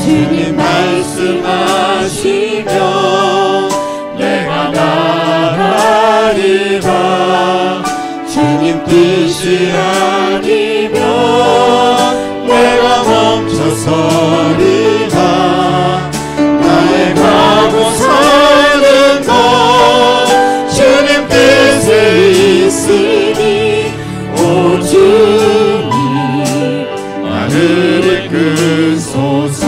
주님 말씀하시면 내가 나가리라. 주님 뜻이 아니면 내가 멈춰서리라. 나의 가고 사는 것 주님 뜻에 있으니 오 주님 나를 이끄소서.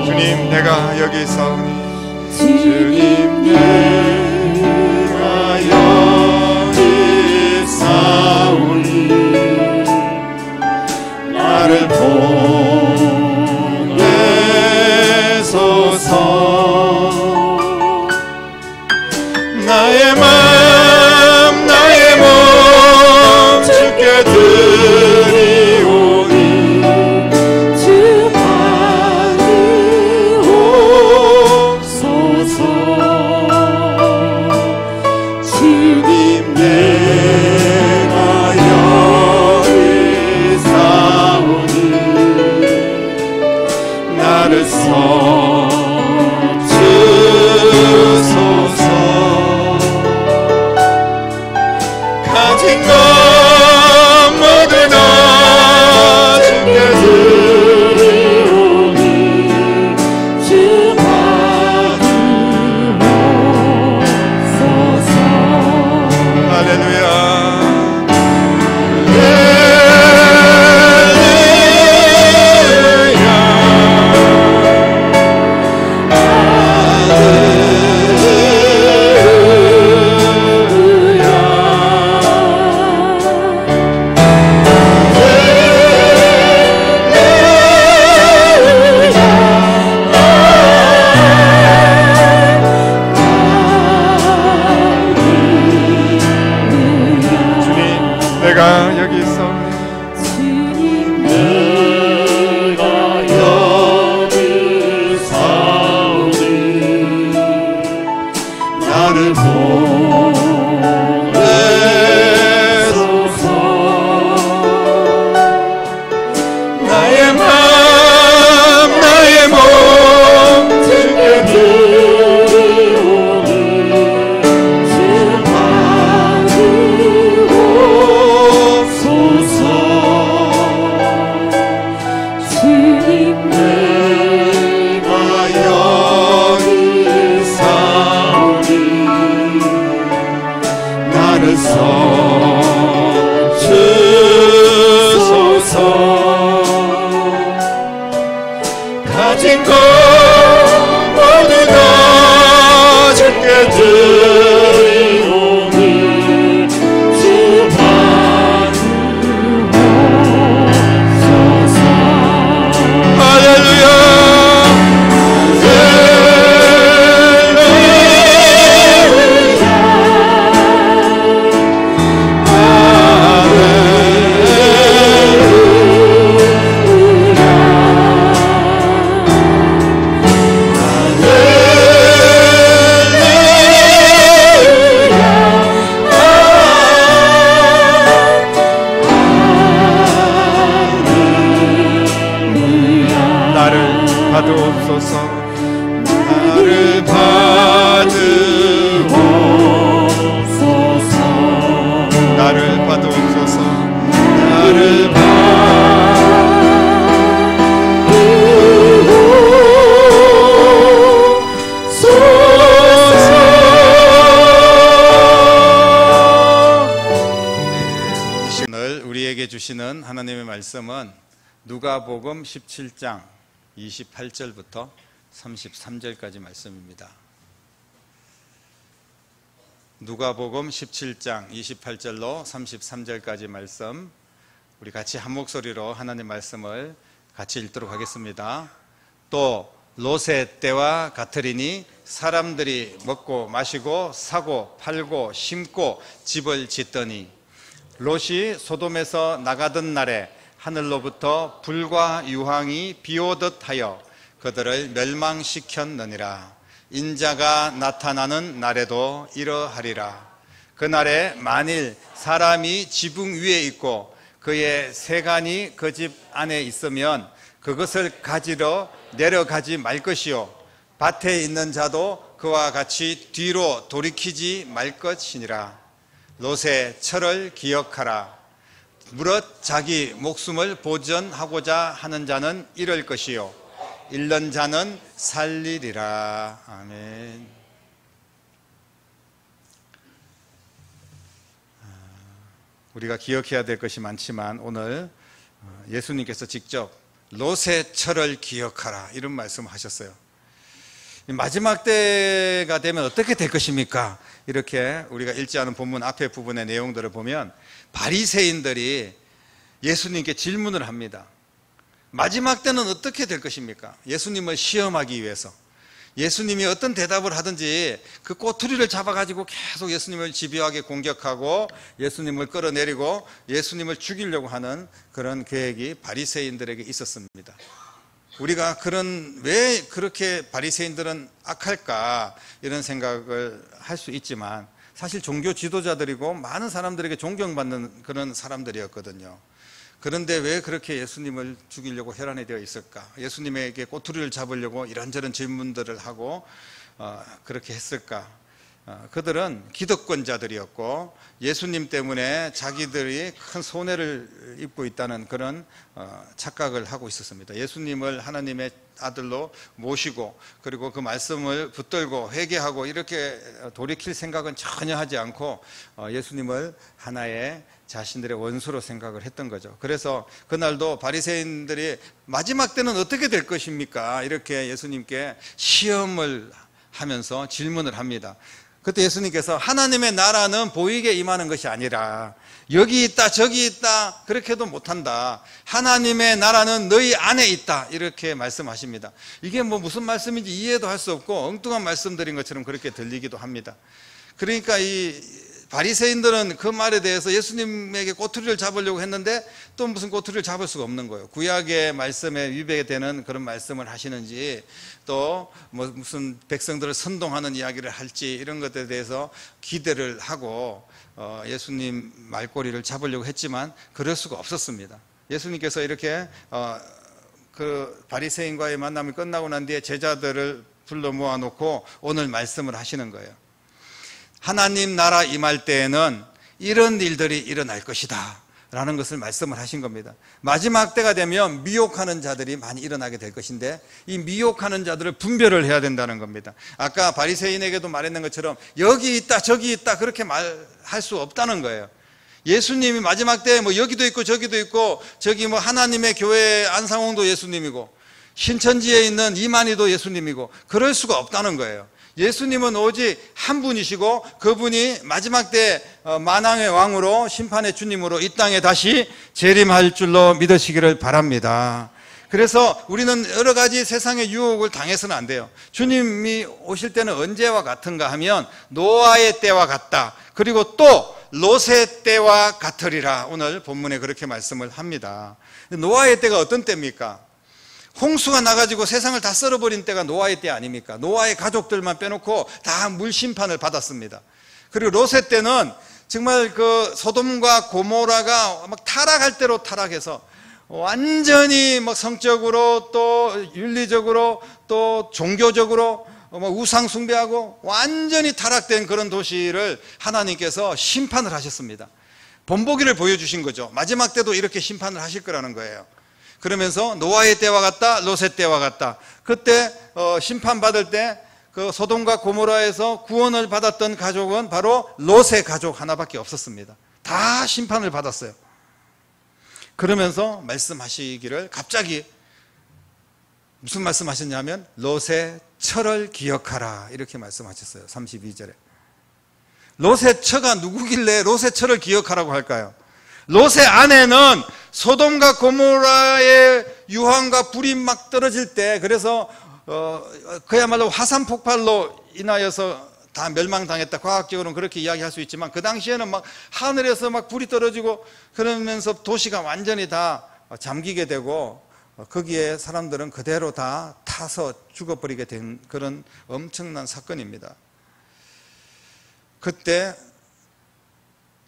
주님 내가 여기 있사오니 주님 내가 여기 있사오니 나를 보내소서. 나의 맘 나의 몸 주께 드리오니 주 받으옵소서. 주님 내가 여기 있사오니 나를 써주소서. 가진 것 모두 다 주께 드리오니 주 받으옵소서. 할렐루야. 내가 여기 있사오니 주님 내가 여기 있사오니 나를 보내소서. 나의 맘 나의 몸 주께 드리오니 주 받으옵소서. 우리에게 주시는 하나님의 말씀은 누가복음 17장 28절부터 33절까지 말씀입니다. 누가복음 17장 28절로 33절까지 말씀, 우리 같이 한 목소리로 하나님 말씀을 같이 읽도록 하겠습니다. 또 롯의 때와 같으리니 사람들이 먹고 마시고 사고 팔고 심고 집을 짓더니 롯이 소돔에서 나가던 날에 하늘로부터 불과 유황이 비오듯 하여 그들을 멸망시켰느니라. 인자가 나타나는 날에도 이러하리라. 그날에 만일 사람이 지붕 위에 있고 그의 세간이 그 집 안에 있으면 그것을 가지러 내려가지 말 것이요 밭에 있는 자도 그와 같이 뒤로 돌이키지 말 것이니라. 롯의 철을 기억하라. 무릇 자기 목숨을 보전하고자 하는 자는 잃을 것이요 잃는 자는 살리리라. 아멘. 우리가 기억해야 될 것이 많지만 오늘 예수님께서 직접 롯의 철을 기억하라 이런 말씀을 하셨어요. 마지막 때가 되면 어떻게 될 것입니까? 이렇게 우리가 읽지 않은 본문 앞에 부분의 내용들을 보면 바리새인들이 예수님께 질문을 합니다. 마지막 때는 어떻게 될 것입니까? 예수님을 시험하기 위해서 예수님이 어떤 대답을 하든지 그 꼬투리를 잡아가지고 계속 예수님을 집요하게 공격하고 예수님을 끌어내리고 예수님을 죽이려고 하는 그런 계획이 바리새인들에게 있었습니다. 우리가 왜 그렇게 바리새인들은 악할까 이런 생각을 할 수 있지만 사실 종교 지도자들이고 많은 사람들에게 존경받는 그런 사람들이었거든요. 그런데 왜 그렇게 예수님을 죽이려고 혈안이 되어 있을까? 예수님에게 꼬투리를 잡으려고 이런저런 질문들을 하고 그렇게 했을까? 그들은 기득권자들이었고 예수님 때문에 자기들이 큰 손해를 입고 있다는 그런 착각을 하고 있었습니다. 예수님을 하나님의 아들로 모시고 그리고 그 말씀을 붙들고 회개하고 이렇게 돌이킬 생각은 전혀 하지 않고 예수님을 하나의 자신들의 원수로 생각을 했던 거죠. 그래서 그날도 바리새인들이 마지막 때는 어떻게 될 것입니까? 이렇게 예수님께 시험을 하면서 질문을 합니다. 그때 예수님께서 하나님의 나라는 보이게 임하는 것이 아니라 여기 있다 저기 있다 그렇게 해도 못한다. 하나님의 나라는 너희 안에 있다 이렇게 말씀하십니다. 이게 무슨 말씀인지 이해도 할 수 없고 엉뚱한 말씀드린 것처럼 그렇게 들리기도 합니다. 그러니까 이 바리새인들은 그 말에 대해서 예수님에게 꼬투리를 잡으려고 했는데 또 무슨 꼬투리를 잡을 수가 없는 거예요. 구약의 말씀에 위배되는 그런 말씀을 하시는지 또 무슨 백성들을 선동하는 이야기를 할지 이런 것에 대해서 기대를 하고 예수님 말꼬리를 잡으려고 했지만 그럴 수가 없었습니다. 예수님께서 이렇게 그 바리새인과의 만남이 끝나고 난 뒤에 제자들을 불러 모아놓고 오늘 말씀을 하시는 거예요. 하나님 나라 임할 때에는 이런 일들이 일어날 것이다 라는 것을 말씀을 하신 겁니다. 마지막 때가 되면 미혹하는 자들이 많이 일어나게 될 것인데 이 미혹하는 자들을 분별을 해야 된다는 겁니다. 아까 바리새인에게도 말했는 것처럼 여기 있다 저기 있다 그렇게 말할 수 없다는 거예요. 예수님이 마지막 때 여기도 있고 저기도 있고 저기 하나님의 교회 안상홍도 예수님이고 신천지에 있는 이만희도 예수님이고 그럴 수가 없다는 거예요. 예수님은 오직 한 분이시고 그분이 마지막 때 만왕의 왕으로 심판의 주님으로 이 땅에 다시 재림할 줄로 믿으시기를 바랍니다. 그래서 우리는 여러 가지 세상의 유혹을 당해서는 안 돼요. 주님이 오실 때는 언제와 같은가 하면 노아의 때와 같다. 그리고 또 롯의 때와 같으리라. 오늘 본문에 그렇게 말씀을 합니다. 노아의 때가 어떤 때입니까? 홍수가 나가지고 세상을 다 썰어버린 때가 노아의 때 아닙니까? 노아의 가족들만 빼놓고 다 물심판을 받았습니다. 그리고 롯의 때는 정말 그 소돔과 고모라가 막 타락할 대로 타락해서 완전히 성적으로 또 윤리적으로 또 종교적으로 우상 숭배하고 완전히 타락된 그런 도시를 하나님께서 심판을 하셨습니다. 본보기를 보여주신 거죠. 마지막 때도 이렇게 심판을 하실 거라는 거예요. 그러면서 노아의 때와 같다, 롯의 때와 같다. 그때 심판받을 때 그 소돔과 고모라에서 구원을 받았던 가족은 바로 롯의 가족 하나밖에 없었습니다. 다 심판을 받았어요. 그러면서 말씀하시기를 갑자기 무슨 말씀하셨냐면 롯의 처를 기억하라 이렇게 말씀하셨어요. 32절에. 롯의 처가 누구길래 롯의 처를 기억하라고 할까요? 롯의 아내는 소돔과 고모라의 유황과 불이 막 떨어질 때, 그래서 그야말로 화산 폭발로 인하여서 다 멸망당했다. 과학적으로는 그렇게 이야기할 수 있지만 그 당시에는 막 하늘에서 막 불이 떨어지고 그러면서 도시가 완전히 다 잠기게 되고 거기에 사람들은 그대로 다 타서 죽어버리게 된 그런 엄청난 사건입니다. 그때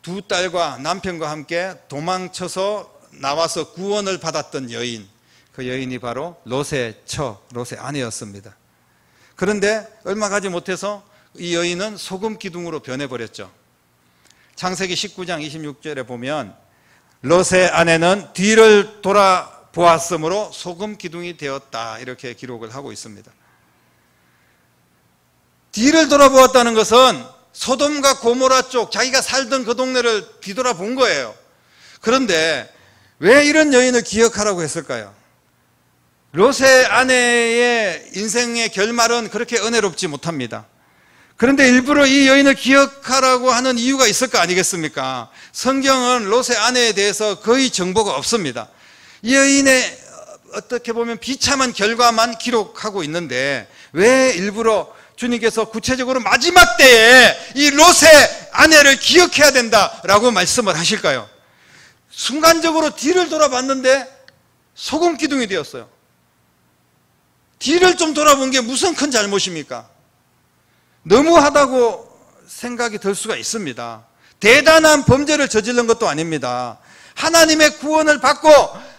두 딸과 남편과 함께 도망쳐서 나와서 구원을 받았던 여인, 그 여인이 바로 롯의 처, 롯의 아내였습니다. 그런데 얼마 가지 못해서 이 여인은 소금 기둥으로 변해버렸죠. 창세기 19장 26절에 보면 롯의 아내는 뒤를 돌아보았으므로 소금 기둥이 되었다 이렇게 기록을 하고 있습니다. 뒤를 돌아보았다는 것은 소돔과 고모라 쪽 자기가 살던 그 동네를 뒤돌아본 거예요. 그런데 왜 이런 여인을 기억하라고 했을까요? 롯의 아내의 인생의 결말은 그렇게 은혜롭지 못합니다. 그런데 일부러 이 여인을 기억하라고 하는 이유가 있을 거 아니겠습니까? 성경은 롯의 아내에 대해서 거의 정보가 없습니다. 이 여인의 어떻게 보면 비참한 결과만 기록하고 있는데 왜 일부러 주님께서 구체적으로 마지막 때에 이 롯의 아내를 기억해야 된다라고 말씀을 하실까요? 순간적으로 뒤를 돌아봤는데 소금 기둥이 되었어요. 뒤를 좀 돌아본 게 무슨 큰 잘못입니까? 너무하다고 생각이 들 수가 있습니다. 대단한 범죄를 저지른 것도 아닙니다. 하나님의 구원을 받고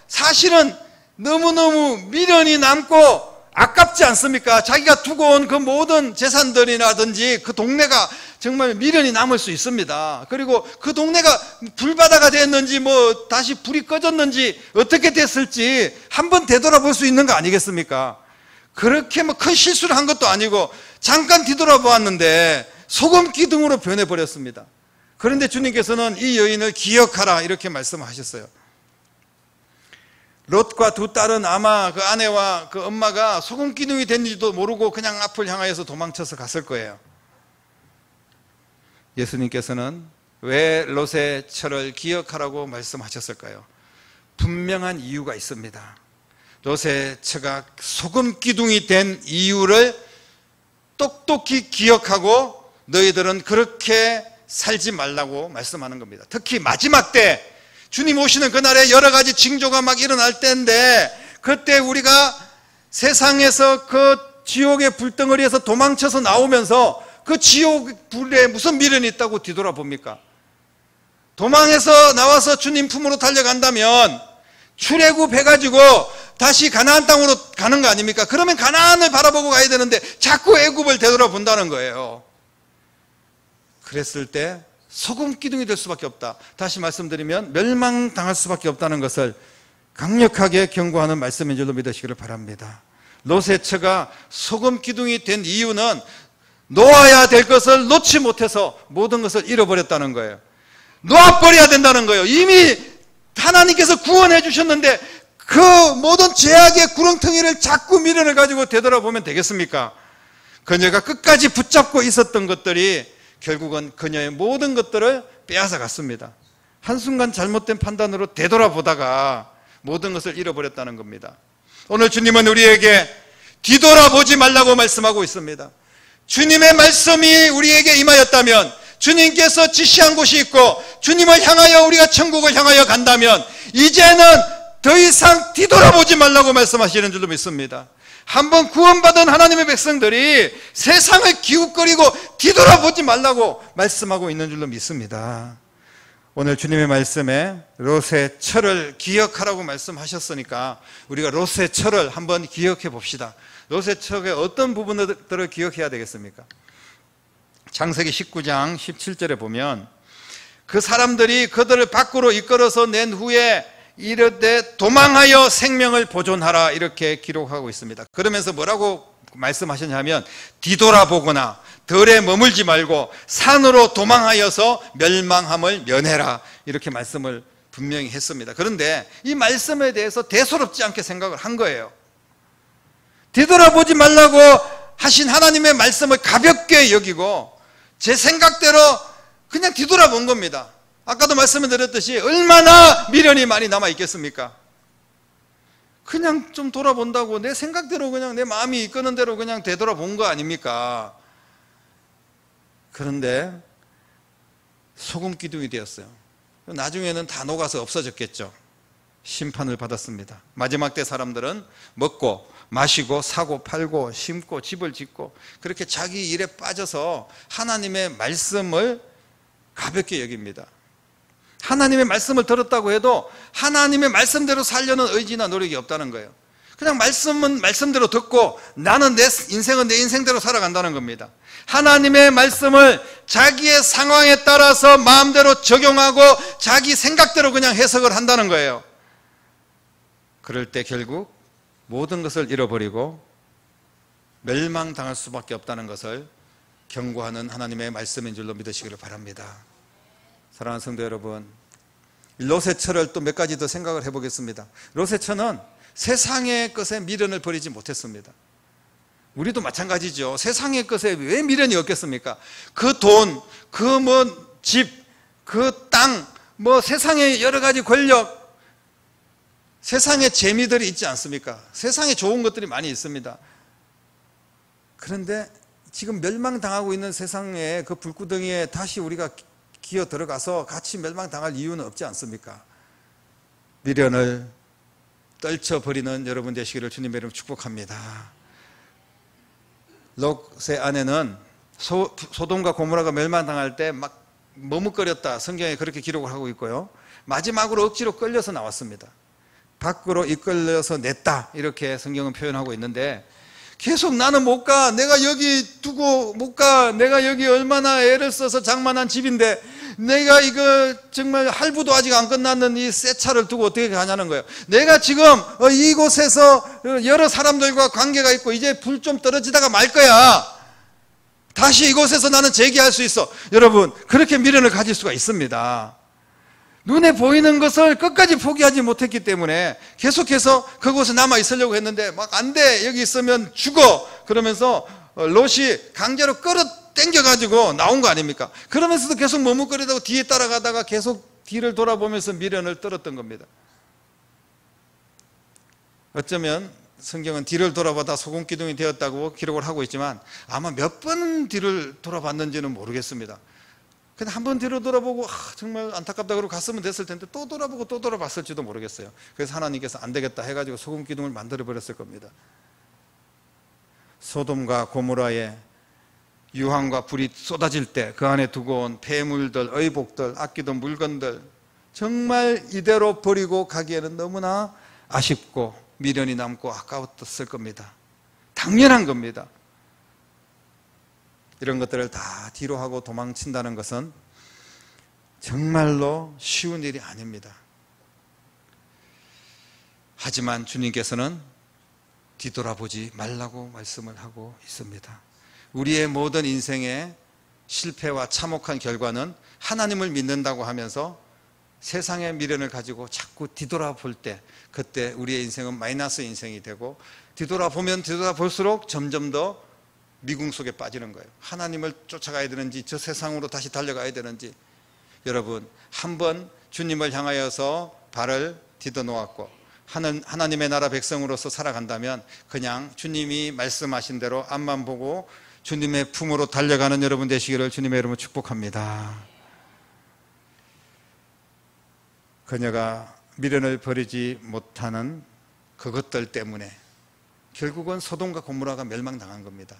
사실은 너무너무 미련이 남고 아깝지 않습니까? 자기가 두고 온 그 모든 재산들이라든지 그 동네가 정말 미련이 남을 수 있습니다. 그리고 그 동네가 불바다가 됐는지 뭐 다시 불이 꺼졌는지 어떻게 됐을지 한번 되돌아볼 수 있는 거 아니겠습니까? 그렇게 뭐 큰 실수를 한 것도 아니고 잠깐 뒤돌아보았는데 소금 기둥으로 변해버렸습니다. 그런데 주님께서는 이 여인을 기억하라 이렇게 말씀하셨어요. 롯과 두 딸은 아마 그 아내와 그 엄마가 소금 기둥이 된지도 모르고 그냥 앞을 향하여서 도망쳐서 갔을 거예요. 예수님께서는 왜 롯의 처를 기억하라고 말씀하셨을까요? 분명한 이유가 있습니다. 롯의 처가 소금 기둥이 된 이유를 똑똑히 기억하고 너희들은 그렇게 살지 말라고 말씀하는 겁니다. 특히 마지막 때 주님 오시는 그날에 여러 가지 징조가 막 일어날 때인데 그때 우리가 세상에서 그 지옥의 불덩어리에서 도망쳐서 나오면서 그 지옥 불에 무슨 미련이 있다고 뒤돌아봅니까? 도망해서 나와서 주님 품으로 달려간다면 출애굽 해가지고 다시 가나안 땅으로 가는 거 아닙니까? 그러면 가나안을 바라보고 가야 되는데 자꾸 애굽을 되돌아본다는 거예요. 그랬을 때 소금 기둥이 될 수밖에 없다. 다시 말씀드리면 멸망당할 수밖에 없다는 것을 강력하게 경고하는 말씀인 줄로 믿으시기를 바랍니다. 롯의 처가 소금 기둥이 된 이유는 놓아야 될 것을 놓지 못해서 모든 것을 잃어버렸다는 거예요. 놓아버려야 된다는 거예요. 이미 하나님께서 구원해 주셨는데 그 모든 죄악의 구렁텅이를 자꾸 미련을 가지고 되돌아보면 되겠습니까? 그녀가 끝까지 붙잡고 있었던 것들이 결국은 그녀의 모든 것들을 빼앗아 갔습니다. 한순간 잘못된 판단으로 되돌아보다가 모든 것을 잃어버렸다는 겁니다. 오늘 주님은 우리에게 뒤돌아보지 말라고 말씀하고 있습니다. 주님의 말씀이 우리에게 임하였다면, 주님께서 지시한 곳이 있고 주님을 향하여 우리가 천국을 향하여 간다면 이제는 더 이상 뒤돌아보지 말라고 말씀하시는 줄로 믿습니다. 한번 구원받은 하나님의 백성들이 세상을 기웃거리고 뒤돌아보지 말라고 말씀하고 있는 줄로 믿습니다. 오늘 주님의 말씀에 롯의 처를 기억하라고 말씀하셨으니까 우리가 롯의 처를 한번 기억해 봅시다. 롯의 처의 어떤 부분들을 기억해야 되겠습니까? 창세기 19장 17절에 보면 그 사람들이 그들을 밖으로 이끌어서 낸 후에 이르되 도망하여 생명을 보존하라 이렇게 기록하고 있습니다. 그러면서 뭐라고 말씀하셨냐면 뒤돌아보거나 덜에 머물지 말고 산으로 도망하여서 멸망함을 면해라 이렇게 말씀을 분명히 했습니다. 그런데 이 말씀에 대해서 대수롭지 않게 생각을 한 거예요. 뒤돌아보지 말라고 하신 하나님의 말씀을 가볍게 여기고 제 생각대로 그냥 뒤돌아본 겁니다. 아까도 말씀을 드렸듯이 얼마나 미련이 많이 남아 있겠습니까? 그냥 좀 돌아본다고 내 생각대로 그냥 내 마음이 이끄는 대로 그냥 되돌아본 거 아닙니까? 그런데 소금 기둥이 되었어요. 나중에는 다 녹아서 없어졌겠죠. 심판을 받았습니다. 마지막 때 사람들은 먹고 마시고 사고 팔고 심고 집을 짓고 그렇게 자기 일에 빠져서 하나님의 말씀을 가볍게 여깁니다. 하나님의 말씀을 들었다고 해도 하나님의 말씀대로 살려는 의지나 노력이 없다는 거예요. 그냥 말씀은 말씀대로 듣고 나는 내 인생은 내 인생대로 살아간다는 겁니다. 하나님의 말씀을 자기의 상황에 따라서 마음대로 적용하고 자기 생각대로 그냥 해석을 한다는 거예요. 그럴 때 결국 모든 것을 잃어버리고 멸망당할 수밖에 없다는 것을 경고하는 하나님의 말씀인 줄로 믿으시기를 바랍니다. 사랑하는 성도 여러분, 롯의 처를 또 몇 가지 더 생각을 해보겠습니다. 롯의 처는 세상의 것에 미련을 버리지 못했습니다. 우리도 마찬가지죠. 세상의 것에 왜 미련이 없겠습니까? 그 돈, 그 집, 그 땅, 세상의 여러 가지 권력, 세상에 재미들이 있지 않습니까? 세상에 좋은 것들이 많이 있습니다. 그런데 지금 멸망당하고 있는 세상의 그 불구덩이에 다시 우리가 기어 들어가서 같이 멸망당할 이유는 없지 않습니까? 미련을 떨쳐버리는 여러분 되시기를 주님의 이름으로 축복합니다. 롯의 아내는 소돔과 고모라가 멸망당할 때 막 머뭇거렸다. 성경에 그렇게 기록을 하고 있고요. 마지막으로 억지로 끌려서 나왔습니다. 밖으로 이끌려서 냈다. 이렇게 성경은 표현하고 있는데 계속 나는 못 가. 내가 여기 두고 못 가. 내가 여기 얼마나 애를 써서 장만한 집인데 내가 이거 정말 할부도 아직 안 끝났는 이 새 차를 두고 어떻게 가냐는 거예요. 내가 지금 이곳에서 여러 사람들과 관계가 있고 이제 불 좀 떨어지다가 말 거야. 다시 이곳에서 나는 재기할 수 있어. 여러분, 그렇게 미련을 가질 수가 있습니다. 눈에 보이는 것을 끝까지 포기하지 못했기 때문에 계속해서 그곳에 남아 있으려고 했는데 막 안 돼. 여기 있으면 죽어. 그러면서 롯이 강제로 끌어 당겨가지고 나온 거 아닙니까? 그러면서도 계속 머뭇거리다가 뒤에 따라가다가 계속 뒤를 돌아보면서 미련을 떨었던 겁니다. 어쩌면 성경은 뒤를 돌아보다 소금 기둥이 되었다고 기록을 하고 있지만 아마 몇 번 뒤를 돌아봤는지는 모르겠습니다. 근데 한 번 뒤로 돌아보고 정말 안타깝다 그러고 갔으면 됐을 텐데 또 돌아보고 또 돌아봤을지도 모르겠어요. 그래서 하나님께서 안 되겠다 해가지고 소금 기둥을 만들어 버렸을 겁니다. 소돔과 고모라에 유황과 불이 쏟아질 때 그 안에 두고 온 폐물들, 의복들, 아끼던 물건들 정말 이대로 버리고 가기에는 너무나 아쉽고 미련이 남고 아까웠을 겁니다. 당연한 겁니다. 이런 것들을 다 뒤로 하고 도망친다는 것은 정말로 쉬운 일이 아닙니다. 하지만 주님께서는 뒤돌아보지 말라고 말씀을 하고 있습니다. 우리의 모든 인생의 실패와 참혹한 결과는 하나님을 믿는다고 하면서 세상의 미련을 가지고 자꾸 뒤돌아볼 때 그때 우리의 인생은 마이너스 인생이 되고 뒤돌아보면 뒤돌아볼수록 점점 더 미궁 속에 빠지는 거예요. 하나님을 쫓아가야 되는지 저 세상으로 다시 달려가야 되는지. 여러분, 한번 주님을 향하여서 발을 디뎌놓았고 하나님의 나라 백성으로서 살아간다면 그냥 주님이 말씀하신 대로 앞만 보고 주님의 품으로 달려가는 여러분 되시기를 주님의 이름으로 축복합니다. 그녀가 미련을 버리지 못하는 그것들 때문에 결국은 소돔과 고모라가 멸망당한 겁니다.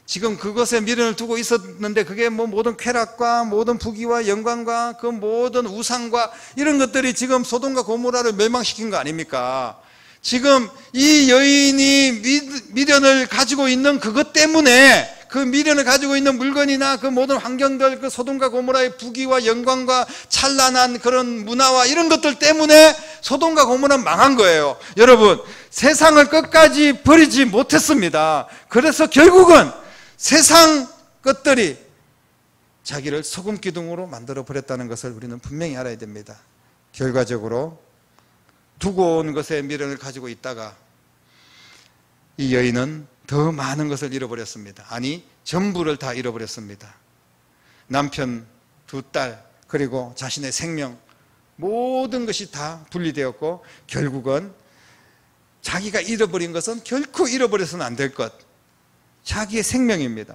지금 그것에 미련을 두고 있었는데 그게 모든 쾌락과 모든 부귀와 영광과 그 모든 우상과 이런 것들이 지금 소돔과 고모라를 멸망시킨 거 아닙니까? 지금 이 여인이 미련을 가지고 있는 그것 때문에 그 미련을 가지고 있는 물건이나 그 모든 환경들, 그 소돔과 고모라의 부귀와 영광과 찬란한 그런 문화와 이런 것들 때문에 소돔과 고모라는 망한 거예요. 여러분, 세상을 끝까지 버리지 못했습니다. 그래서 결국은 세상 것들이 자기를 소금 기둥으로 만들어 버렸다는 것을 우리는 분명히 알아야 됩니다. 결과적으로 두고 온 것에 미련을 가지고 있다가 이 여인은 더 많은 것을 잃어버렸습니다. 아니, 전부를 다 잃어버렸습니다. 남편, 두 딸, 그리고 자신의 생명, 모든 것이 다 분리되었고 결국은 자기가 잃어버린 것은 결코 잃어버려서는 안 될 것, 자기의 생명입니다.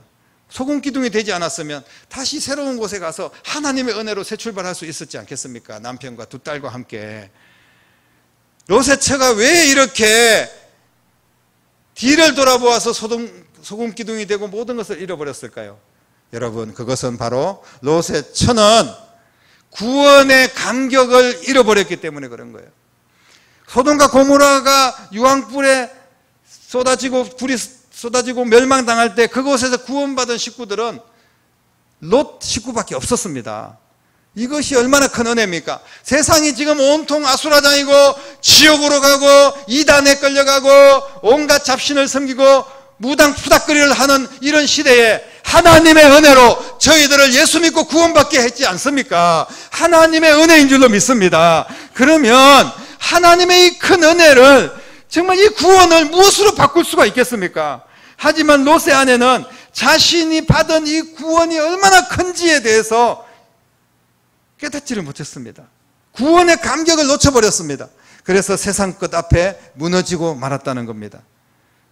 소금 기둥이 되지 않았으면 다시 새로운 곳에 가서 하나님의 은혜로 새 출발할 수 있었지 않겠습니까? 남편과 두 딸과 함께. 롯의 처가 왜 이렇게 뒤를 돌아보아서 소금 기둥이 되고 모든 것을 잃어버렸을까요? 여러분, 그것은 바로 롯의 처는 구원의 감격을 잃어버렸기 때문에 그런 거예요. 소돔과 고모라가 유황불에 불이 쏟아지고 멸망당할 때 그곳에서 구원받은 식구들은 롯 식구밖에 없었습니다. 이것이 얼마나 큰 은혜입니까? 세상이 지금 온통 아수라장이고 지옥으로 가고 이단에 끌려가고 온갖 잡신을 섬기고 무당 푸닥거리를 하는 이런 시대에 하나님의 은혜로 저희들을 예수 믿고 구원받게 했지 않습니까? 하나님의 은혜인 줄로 믿습니다. 그러면 하나님의 이 큰 은혜를, 정말 이 구원을 무엇으로 바꿀 수가 있겠습니까? 하지만 롯의 아내는 자신이 받은 이 구원이 얼마나 큰지에 대해서 깨닫지를 못했습니다. 구원의 감격을 놓쳐버렸습니다. 그래서 세상 끝 앞에 무너지고 말았다는 겁니다.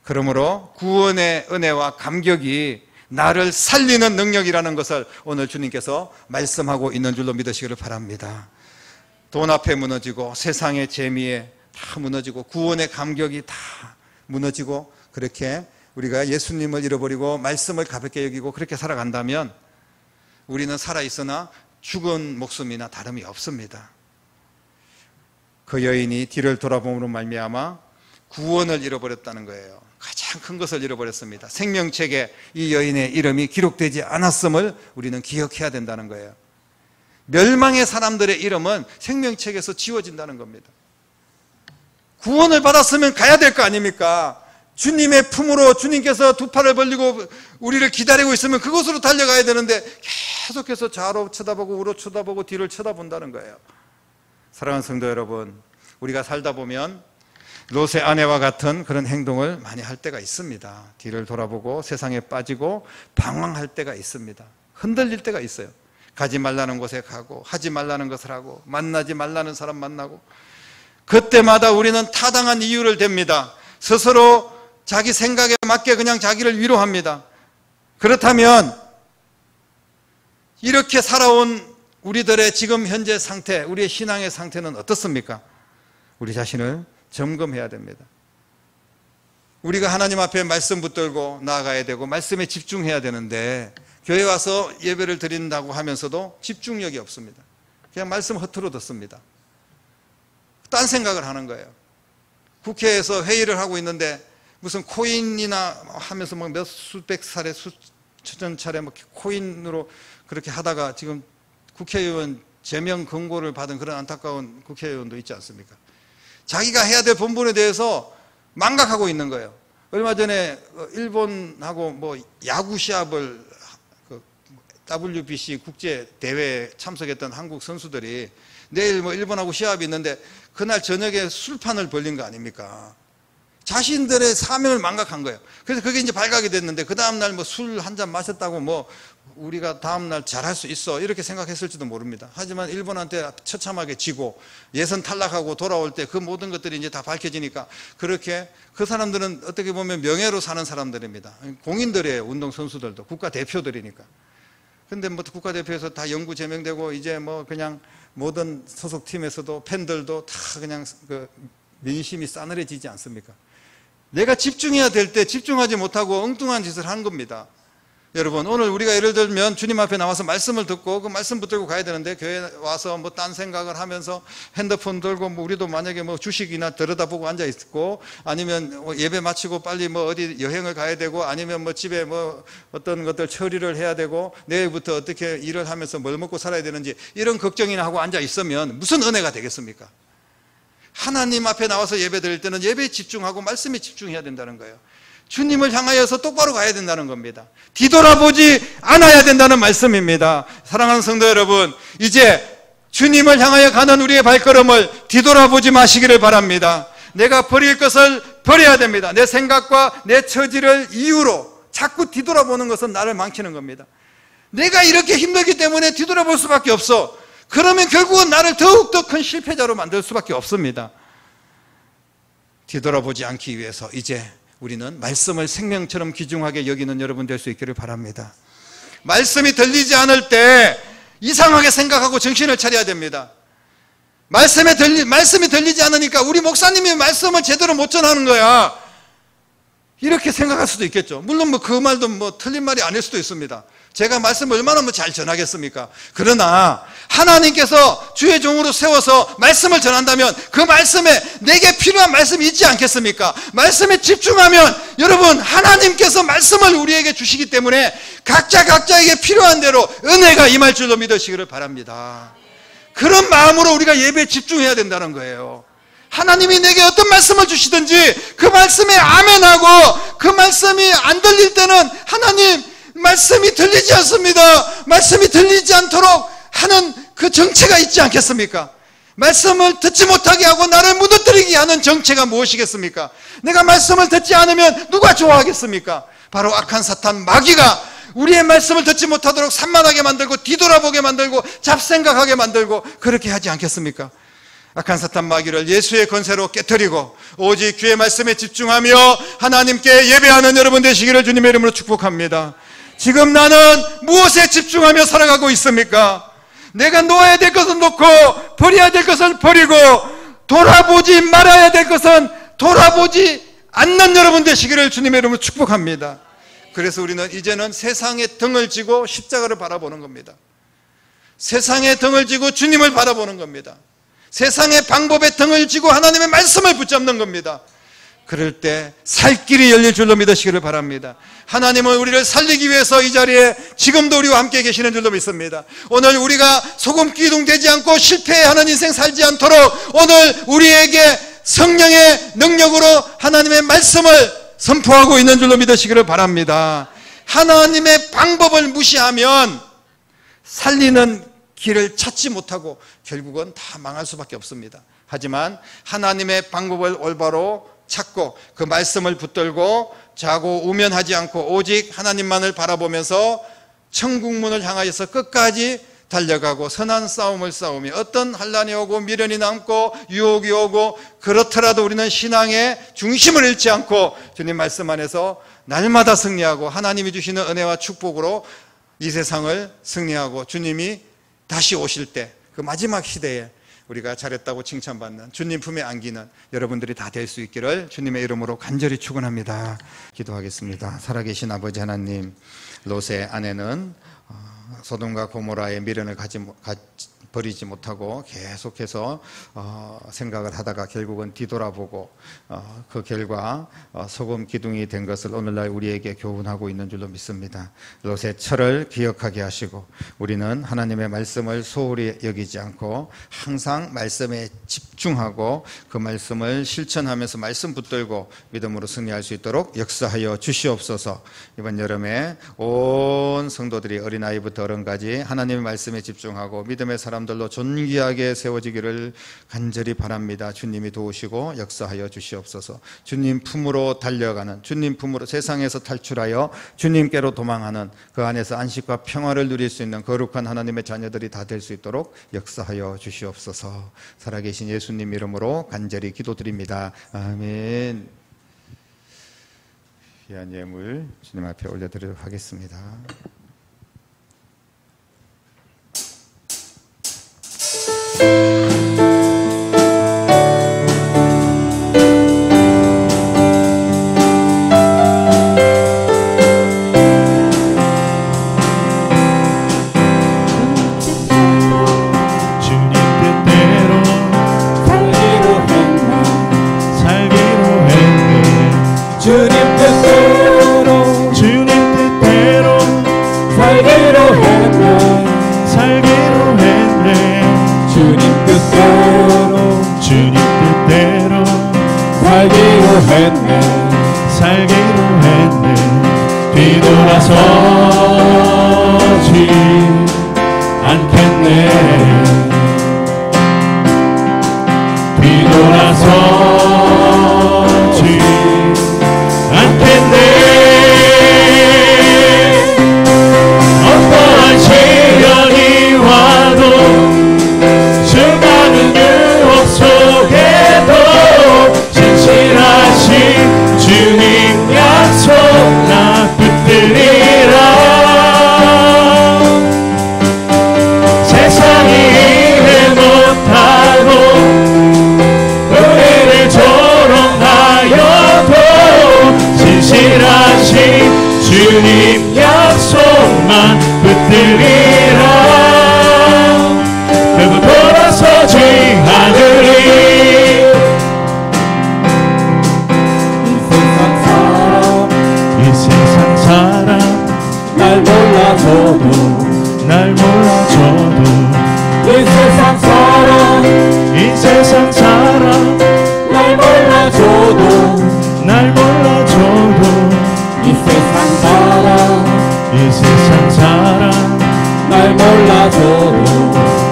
그러므로 구원의 은혜와 감격이 나를 살리는 능력이라는 것을 오늘 주님께서 말씀하고 있는 줄로 믿으시기를 바랍니다. 돈 앞에 무너지고 세상의 재미에 다 무너지고 구원의 감격이 다 무너지고 그렇게 우리가 예수님을 잃어버리고 말씀을 가볍게 여기고 그렇게 살아간다면 우리는 살아있으나 죽은 목숨이나 다름이 없습니다. 그 여인이 뒤를 돌아봄으로 말미암아 구원을 잃어버렸다는 거예요. 가장 큰 것을 잃어버렸습니다. 생명책에 이 여인의 이름이 기록되지 않았음을 우리는 기억해야 된다는 거예요. 멸망의 사람들의 이름은 생명책에서 지워진다는 겁니다. 구원을 받았으면 가야 될 거 아닙니까? 주님의 품으로 주님께서 두 팔을 벌리고 우리를 기다리고 있으면 그곳으로 달려가야 되는데 계속해서 좌로 쳐다보고 우로 쳐다보고 뒤를 쳐다본다는 거예요. 사랑하는 성도 여러분, 우리가 살다 보면 롯의 아내와 같은 그런 행동을 많이 할 때가 있습니다. 뒤를 돌아보고 세상에 빠지고 방황할 때가 있습니다. 흔들릴 때가 있어요. 가지 말라는 곳에 가고 하지 말라는 것을 하고 만나지 말라는 사람 만나고, 그때마다 우리는 타당한 이유를 댑니다. 스스로 자기 생각에 맞게 그냥 자기를 위로합니다. 그렇다면 이렇게 살아온 우리들의 지금 현재 상태, 우리의 신앙의 상태는 어떻습니까? 우리 자신을 점검해야 됩니다. 우리가 하나님 앞에 말씀 붙들고 나아가야 되고 말씀에 집중해야 되는데 교회 와서 예배를 드린다고 하면서도 집중력이 없습니다. 그냥 말씀 허투루 듣습니다. 딴 생각을 하는 거예요. 국회에서 회의를 하고 있는데 무슨 코인이나 하면서 뭐 몇 수백 차례 수천 차례 뭐 코인으로 그렇게 하다가 지금 국회의원 제명 권고를 받은 그런 안타까운 국회의원도 있지 않습니까? 자기가 해야 될 본분에 대해서 망각하고 있는 거예요. 얼마 전에 일본하고 뭐 야구 시합을 WBC 국제 대회에 참석했던 한국 선수들이 내일 뭐 일본하고 시합이 있는데 그날 저녁에 술판을 벌린 거 아닙니까? 자신들의 사명을 망각한 거예요. 그래서 그게 이제 발각이 됐는데 그 다음날 뭐 술 한 잔 마셨다고 뭐 우리가 다음날 잘할 수 있어 이렇게 생각했을지도 모릅니다. 하지만 일본한테 처참하게 지고 예선 탈락하고 돌아올 때 그 모든 것들이 이제 다 밝혀지니까 그렇게 그 사람들은 어떻게 보면 명예로 사는 사람들입니다. 공인들이에요. 운동선수들도 국가대표들이니까. 근데 뭐 국가대표에서 다 영구 제명되고 이제 뭐 그냥 모든 소속팀에서도 팬들도 다 그냥 그 민심이 싸늘해지지 않습니까? 내가 집중해야 될 때 집중하지 못하고 엉뚱한 짓을 한 겁니다. 여러분, 오늘 우리가 예를 들면 주님 앞에 나와서 말씀을 듣고 그 말씀 붙들고 가야 되는데 교회 와서 뭐 딴 생각을 하면서 핸드폰 들고 뭐 우리도 만약에 뭐 주식이나 들여다보고 앉아 있고 아니면 예배 마치고 빨리 뭐 어디 여행을 가야 되고 아니면 뭐 집에 뭐 어떤 것들 처리를 해야 되고 내일부터 어떻게 일을 하면서 뭘 먹고 살아야 되는지 이런 걱정이나 하고 앉아 있으면 무슨 은혜가 되겠습니까? 하나님 앞에 나와서 예배 드릴 때는 예배에 집중하고 말씀에 집중해야 된다는 거예요. 주님을 향하여서 똑바로 가야 된다는 겁니다. 뒤돌아보지 않아야 된다는 말씀입니다. 사랑하는 성도 여러분, 이제 주님을 향하여 가는 우리의 발걸음을 뒤돌아보지 마시기를 바랍니다. 내가 버릴 것을 버려야 됩니다. 내 생각과 내 처지를 이유로 자꾸 뒤돌아보는 것은 나를 망치는 겁니다. 내가 이렇게 힘들기 때문에 뒤돌아볼 수밖에 없어. 그러면 결국은 나를 더욱더 큰 실패자로 만들 수밖에 없습니다. 뒤돌아보지 않기 위해서 이제 우리는 말씀을 생명처럼 귀중하게 여기는 여러분 될 수 있기를 바랍니다. 말씀이 들리지 않을 때 이상하게 생각하고 정신을 차려야 됩니다. 말씀이 들리지 않으니까 우리 목사님이 말씀을 제대로 못 전하는 거야, 이렇게 생각할 수도 있겠죠. 물론 그 말도 틀린 말이 아닐 수도 있습니다. 제가 말씀을 얼마나 잘 전하겠습니까? 그러나 하나님께서 주의 종으로 세워서 말씀을 전한다면 그 말씀에 내게 필요한 말씀이 있지 않겠습니까? 말씀에 집중하면 여러분, 하나님께서 말씀을 우리에게 주시기 때문에 각자에게 필요한 대로 은혜가 임할 줄로 믿으시기를 바랍니다. 그런 마음으로 우리가 예배에 집중해야 된다는 거예요. 하나님이 내게 어떤 말씀을 주시든지 그 말씀에 아멘하고, 그 말씀이 안 들릴 때는 하나님, 말씀이 들리지 않습니다, 말씀이 들리지 않도록 하는 그 정체가 있지 않겠습니까? 말씀을 듣지 못하게 하고 나를 무너뜨리게 하는 정체가 무엇이겠습니까? 내가 말씀을 듣지 않으면 누가 좋아하겠습니까? 바로 악한 사탄 마귀가 우리의 말씀을 듣지 못하도록 산만하게 만들고 뒤돌아보게 만들고 잡생각하게 만들고 그렇게 하지 않겠습니까? 악한 사탄 마귀를 예수의 권세로 깨트리고 오직 주의 말씀에 집중하며 하나님께 예배하는 여러분 되시기를 주님의 이름으로 축복합니다. 지금 나는 무엇에 집중하며 살아가고 있습니까? 내가 놓아야 될 것은 놓고 버려야 될 것을 버리고 돌아보지 말아야 될 것은 돌아보지 않는 여러분 되시기를 주님의 이름으로 축복합니다. 그래서 우리는 이제는 세상의 등을 지고 십자가를 바라보는 겁니다. 세상의 등을 지고 주님을 바라보는 겁니다. 세상의 방법의 등을 지고 하나님의 말씀을 붙잡는 겁니다. 그럴 때 살 길이 열릴 줄로 믿으시기를 바랍니다. 하나님은 우리를 살리기 위해서 이 자리에 지금도 우리와 함께 계시는 줄로 믿습니다. 오늘 우리가 소금 기둥 되지 않고 실패하는 인생 살지 않도록 오늘 우리에게 성령의 능력으로 하나님의 말씀을 선포하고 있는 줄로 믿으시기를 바랍니다. 하나님의 방법을 무시하면 살리는 길을 찾지 못하고 결국은 다 망할 수밖에 없습니다. 하지만 하나님의 방법을 올바로 찾고 그 말씀을 붙들고 자고 우면하지 않고 오직 하나님만을 바라보면서 천국문을 향하여서 끝까지 달려가고 선한 싸움을 싸우며 어떤 환난이 오고 미련이 남고 유혹이 오고 그렇더라도 우리는 신앙의 중심을 잃지 않고 주님 말씀 안에서 날마다 승리하고 하나님이 주시는 은혜와 축복으로 이 세상을 승리하고 주님이 다시 오실 때 그 마지막 시대에 우리가 잘했다고 칭찬받는 주님 품에 안기는 여러분들이 다 될 수 있기를 주님의 이름으로 간절히 축원합니다. 기도하겠습니다. 살아계신 아버지 하나님, 롯의 아내는 소돔과 고모라의 미련을 버리지 못하고 계속해서 생각을 하다가 결국은 뒤돌아보고 그 결과 소금 기둥이 된 것을 오늘날 우리에게 교훈하고 있는 줄로 믿습니다. 롯의 철을 기억하게 하시고 우리는 하나님의 말씀을 소홀히 여기지 않고 항상 말씀에 집중하고 그 말씀을 실천하면서 말씀 붙들고 믿음으로 승리할 수 있도록 역사하여 주시옵소서. 이번 여름에 온 성도들이 어린아이부터 어른까지 하나님의 말씀에 집중하고 믿음의 사람들로 존귀하게 세워지기를 간절히 바랍니다. 주님이 도우시고 역사하여 주시옵소서. 주님 품으로 달려가는, 주님 품으로 세상에서 탈출하여 주님께로 도망하는 그 안에서 안식과 평화를 누릴 수 있는 거룩한 하나님의 자녀들이 다 될 수 있도록 역사하여 주시옵소서. 살아계신 예수님 이름으로 간절히 기도드립니다. 아멘. 귀한 예물 주님 앞에 올려드리도록 하겠습니다. 살기로 했네. 뒤돌아서지 않겠네. 뒤돌아서지 않겠네. 어떠한 시련이 와도 수많은 유혹 속에도 진실하신 주님 약속 나 붙들리라. 세상이 이해 못하고 우리를 조롱하여도 진실하신 주님 약속만 붙들리라. 결국 돌아서지 않으리. 이 세상 사람 날 몰라줘도 날 몰라줘도 이 세상 사람 이 세상 사람 날 몰라줘도 날 몰라줘도 이 세상 사람 이 세상 사람 날 몰라줘도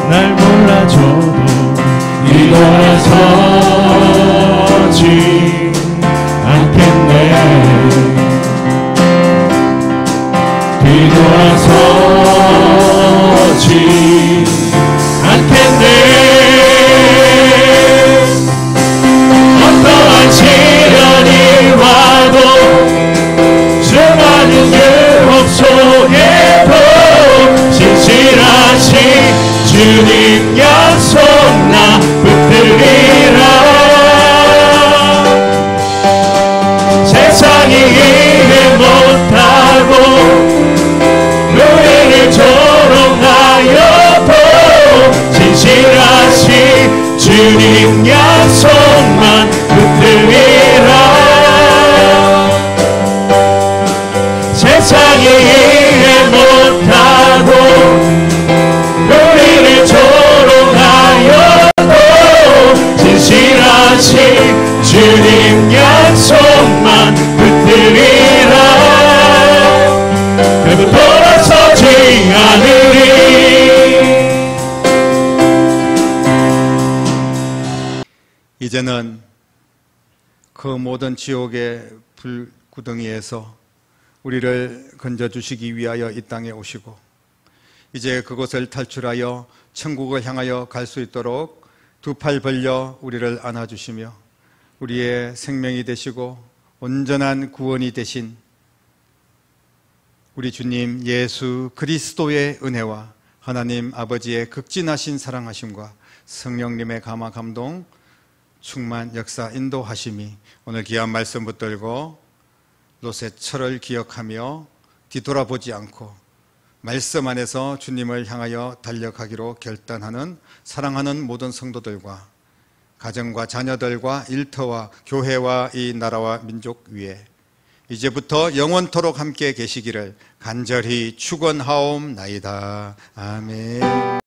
날 몰라줘도 뒤돌아서지 않겠네. 뒤돌아서지 않겠네. 어떠한 시련이 와도 수많은 유혹 속에도 진실하신 주님 약속 나 붙들리라. 세상이 이해 못하고 우리를 조롱하여도 진실하신 주님 약속만 붙들리라. 세상이 이해 못하고 우리를 조롱하여도 진실하신 주님 약속만 붙들리라. 결국 돌아서지 않으리. 이제는 그 모든 지옥의 불구덩이에서 우리를 건져주시기 위하여 이 땅에 오시고 이제 그곳을 탈출하여 천국을 향하여 갈 수 있도록 두 팔 벌려 우리를 안아주시며 우리의 생명이 되시고 온전한 구원이 되신 우리 주님 예수 그리스도의 은혜와 하나님 아버지의 극진하신 사랑하심과 성령님의 감화 감동 충만 역사 인도하심이 오늘 귀한 말씀 붙들고 롯의 철을 기억하며 뒤돌아보지 않고 말씀 안에서 주님을 향하여 달려가기로 결단하는 사랑하는 모든 성도들과 가정과 자녀들과 일터와 교회와 이 나라와 민족 위에 이제부터 영원토록 함께 계시기를 간절히 축원하옵나이다. 아멘.